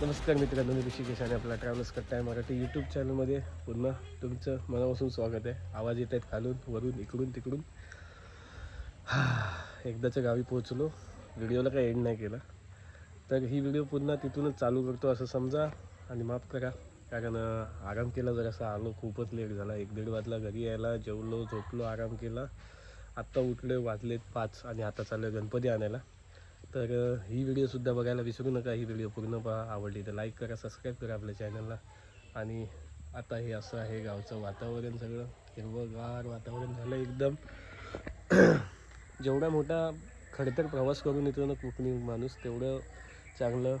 नमस्कार मित्रांनो, मी ऋषिकेश आणि आपला ट्रॅव्हल्स करताय मराठी यूट्यूब चॅनलमध्ये पुन्हा तुमचं मनापासून स्वागत आहे. आवाज येत आहेत खालून वरून इकडून तिकडून. एकदाच्या गावी पोहोचलो. व्हिडिओला काही एंड नाही केला, तर ही व्हिडिओ पुन्हा तिथूनच चालू करतो असं समजा आणि माफ करा, कारण आराम केला जरासा. आलो खूपच लेट झाला, 1-1:30 वाजला घरी यायला. जेवलो, झोपलो, आराम केला. आत्ता उठलो, वाजलेत 5 आणि आता चाललो गणपती आणायला. तर ही व्हिडिओसुद्धा बघायला विसरू नका. ही व्हिडिओ पूर्ण पहा. आवडली तर लाईक करा, सबस्क्राईब करा आपल्या चॅनलला. आणि आता हे असं आहे गावचं वातावरण, सगळं हिरवंगार वातावरण झालं एकदम. जेवढा मोठा खडतर प्रवास करून येतो ना कोकणी माणूस, तेवढं चांगलं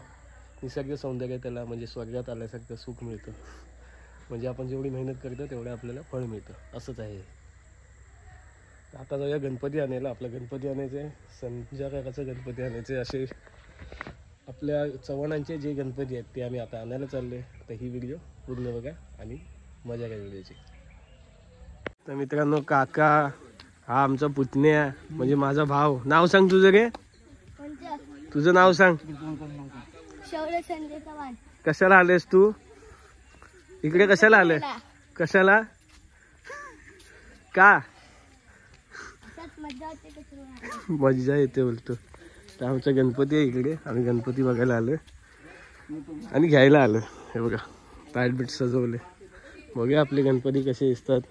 निसर्ग सौंदर्य त्याला म्हणजे स्वर्गात आल्यासारखं सुख मिळतं. म्हणजे आपण जेवढी मेहनत करतो तेवढं आपल्याला फळ मिळतं, असंच आहे. आता जाऊया गणपती आणायला. आपलं गणपती आणायचं आहे, संध्याकाळचं गणपती आणायचे. असे आपल्या चव्हाणांचे जे गणपती आहेत ते आम्ही आता आणायला चालले. तर ही व्हिडिओ पूर्ण बघा आणि मजा घ्या व्हिडिओची. तर मित्रांनो, काका हा आमचा पुतण्या म्हणजे माझा भाऊ. नाव सांग तुझं रे, तुझं नाव सांग. कशाला आलेस तू इकडे? कशाला आले? कशाला? का मजा येते बोलतो. तर आमचा गणपती आहे इकडे. आम्ही गणपती बघायला आलो आणि घ्यायला आलो. हे बघा ताट बीट सजवले. बघूया आपले गणपती कसे दिसतात.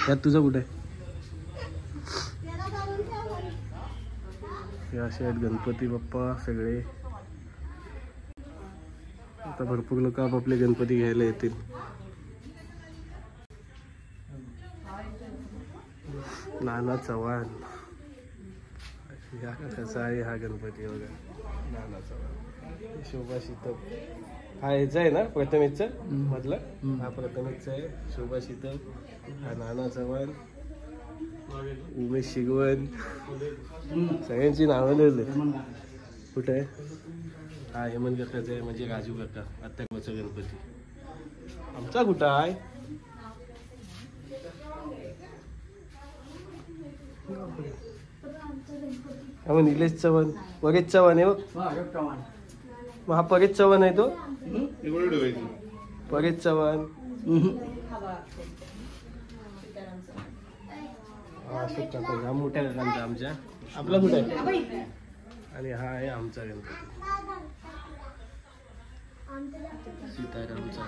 त्यात तुझं कुठे? हे असे आहेत गणपती बाप्पा सगळे. आता भरपूर लोक आपापले गणपती घ्यायला येतील. नाना चव्हाण या कसा आहे हा गणपती बघा. नाना चव्हाण, शोभा शीतल हा ह्याचा आहे ना, प्रथमेशचा मधला. हा प्रथमेशचा आहे. शोभा शीतल, हा नाना चव्हाण, उमेश शिगवण, सगळ्यांची नावं लिहिली. कुठे आहे? हा हेमंत काकाचा आहे, म्हणजे राजू काका आत्ताचा गणपती. आमचा कुठं आहे? निलेश चव्हाण, परेश चव्हाण आहे बघ. मग हा परेश चव्हाण आहे तो. परेश चव्हाण, अशोक काका, हा मोठ्या काकांचा आमच्या. आपला कुठे आहे? आणि हा आहे आमचा गणपती सीतारामचा.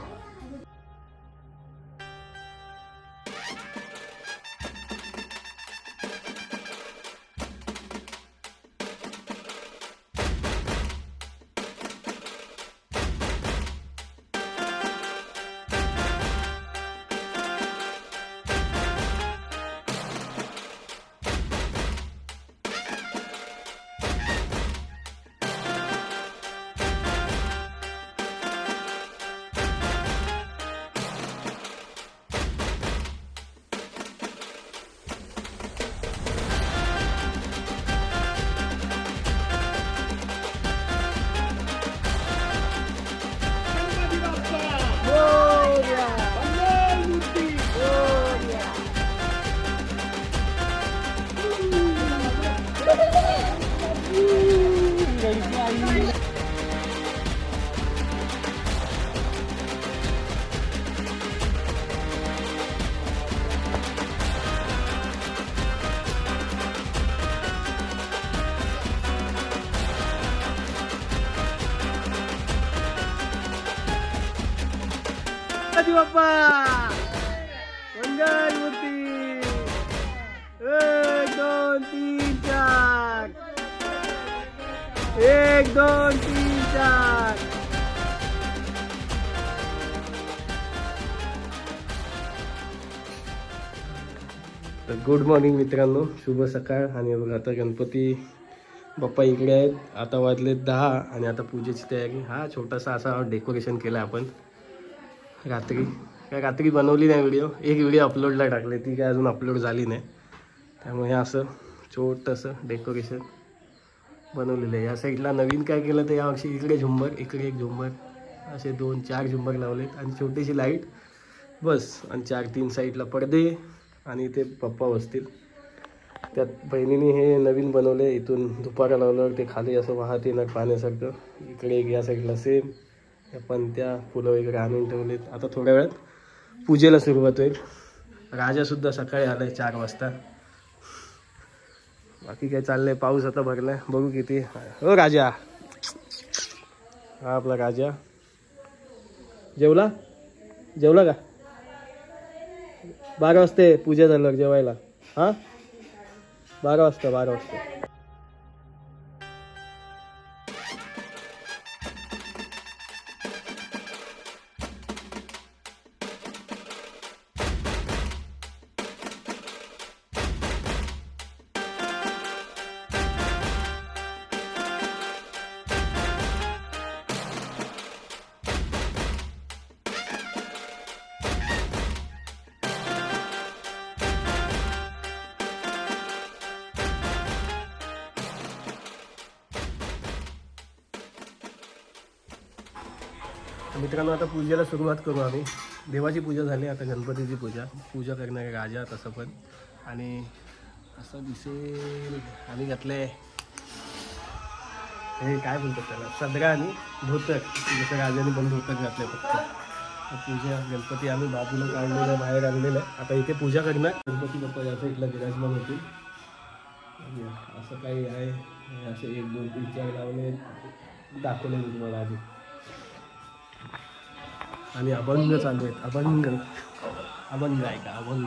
बाप्पा मंगल मूर्ती. 1 2 3 4. 1 2 3 4. तर गुड मॉर्निंग मित्रांनो, शुभ सकाळ. आणि बघा आता गणपती बाप्पा इकडे आहेत. आता वाजले 10 आणि आता पूजेची तयारी. हा छोटासा असा डेकोरेशन केला आपण रात्री बनवली नाही व्हिडिओ. एक व्हिडिओ अपलोडला टाकले, ती काय अजून अपलोड झाली नाही. त्यामुळे असं छोटंसं डेकोरेशन बनवलेलं आहे. या साईडला नवीन काय केलं तर यावर्षी इकडे झुंबर, इकडे एक झुंबर, असे 2-4 झुंबर लावलेत आणि छोटीशी लाईट बस. आणि 4-3 साईडला पडदे आणि इथे पप्पा बसतील. त्यात बहिणीने हे नवीन बनवले, इथून दुपारा लावल्यावर ते खाली असं वाहत येणार पाण्यासारखं. इकडे एक या साईडला सेम पण त्या फुलं वगैरे आणून ठेवलेत. आता थोड्या वेळात पूजेला सुरुवात होईल. राजासुद्धा सकाळी आला आहे 4 वाजता. बाकी काय चाललंय, पाऊस आता भरलाय, बघू किती. हो राजा, हा आपला राजा. जेवला का? 12 वाजता पूजा झाल्यावर जेवायला. हां 12 वाजता. मित्रांनो, आता पूजेला सुरुवात करू आम्ही. देवाची पूजा झाली, आता गणपतीची पूजा करणार आहे राजा तसं पण. आणि असं दिसेल आम्ही घातलंय हे काय बोलतात त्याला, सदरा आणि धोतर. जसं राजाने पण धोतर घातलंय. फक्त पूजा गणपती आम्ही बाजूला काढलेलं आहे, बाहेर आणलेलं आहे. आता इथे पूजा करणार. गणपती बाप्पा या साईडला विराजमान होतील. असं काही आहे, असे 1 2 3 4 लावले दाखवले मी तुम्हाला आधी. आणि अभंग चालू आहेत. अभंग आहे का? अभंग.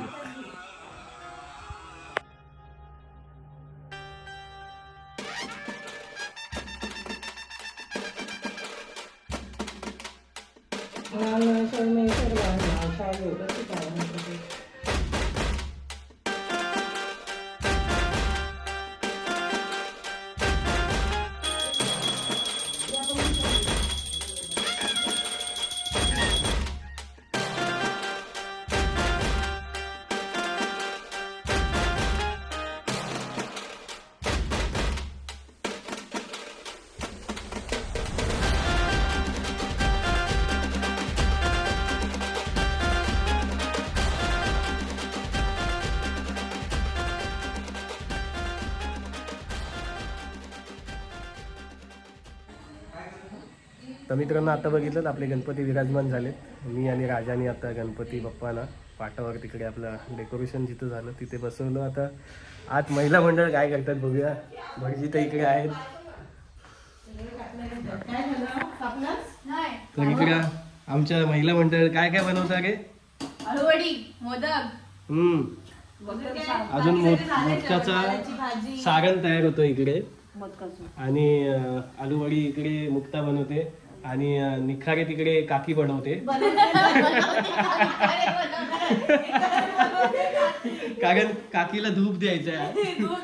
तर मित्रांनो, आता बघितलं आपले गणपती विराजमान झालेत. मी आणि राजाने आता गणपती बाप्पाला पाटावर तिकडे आपलं डेकोरेशन जिथं झालं तिथे बसवलं. आता आज महिला मंडळ काय करतात बघूया. भटजी तर इकडे आहेत. तर इकडे आमच्या महिला मंडळ काय काय बनवतात रे? आलूवडी, मोदक. अजून मोदकाचा सारण तयार होतो इकडे. आणि आलूवडी इकडे मुक्ता बनवते. आणि निखारे तिकडे काकी बनवते. कारण काकीला धूप द्यायचं आहे. धूप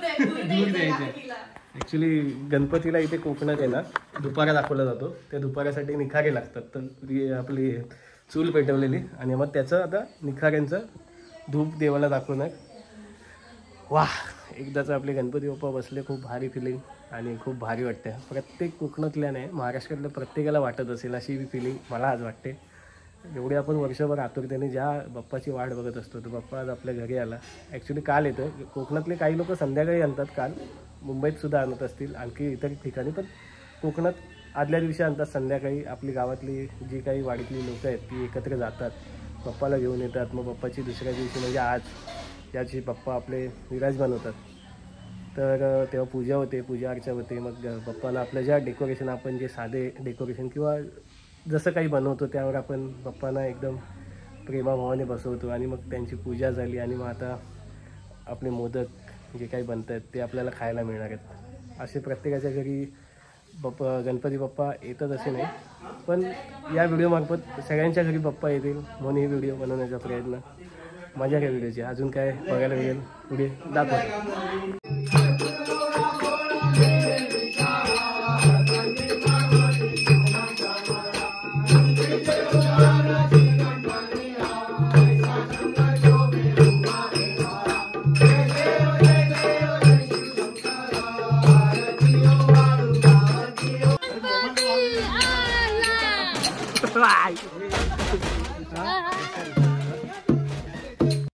द्यायचं आहे. ऍक्च्युली गणपतीला इथे कोकणात आहे ना दुपारा दाखवला जातो. त्या दुपारासाठी निखारे लागतात. तर आपली चूल पेटवलेली आणि मग त्याचं आता निखाऱ्यांचं धूप देवाला दाखवणार. वाह, एकदाच आपले गणपती बाप्पा बसले. खूप भारी फिलिंग आणि खूप भारी वाटते. प्रत्येक कोकणातल्या नाही, महाराष्ट्रातल्या प्रत्येकाला वाटत असेल अशी फिलिंग मला आज वाटते. एवढे आपण वर्षभर आतुरतेने ज्या बाप्पाची वाट बघत असतो, तो बाप्पा आज आपल्या घरी आला. ॲक्च्युली काल येतं. कोकणातले काही लोक संध्याकाळी आणतात, काल मुंबईतसुद्धा आणत असतील, आणखी इतर ठिकाणी. पण कोकणात आदल्या दिवशी आणतात संध्याकाळी. आपली गावातली जी काही वाडीतली लोकं आहेत ती एकत्र जातात, बाप्पाला घेऊन येतात. मग बाप्पाची दुसऱ्या दिवशी म्हणजे आज याची बाप्पा आपले विराजमान होतात. तर तेव्हा पूजा होते, पूजा अर्चा होते. मग बाप्पाला आपलं ज्या डेकोरेशन आपण जे साधे डेकोरेशन किंवा जसं काही बनवतो त्यावर आपण बाप्पांना एकदम प्रेमाभावाने बसवतो. आणि मग त्यांची पूजा झाली आणि मग आता आपले मोदक जे काही बनत आहेत ते आपल्याला खायला मिळणार आहेत. असे प्रत्येकाच्या घरी गणपती बाप्पा येतात असे नाही, पण या व्हिडिओमार्फत सगळ्यांच्या घरी बाप्पा येतील म्हणून ही व्हिडिओ बनवण्याचा प्रयत्न. मजा काय व्हिडिओची. अजून काय बघायला मिळेल पुढे दाखवतो.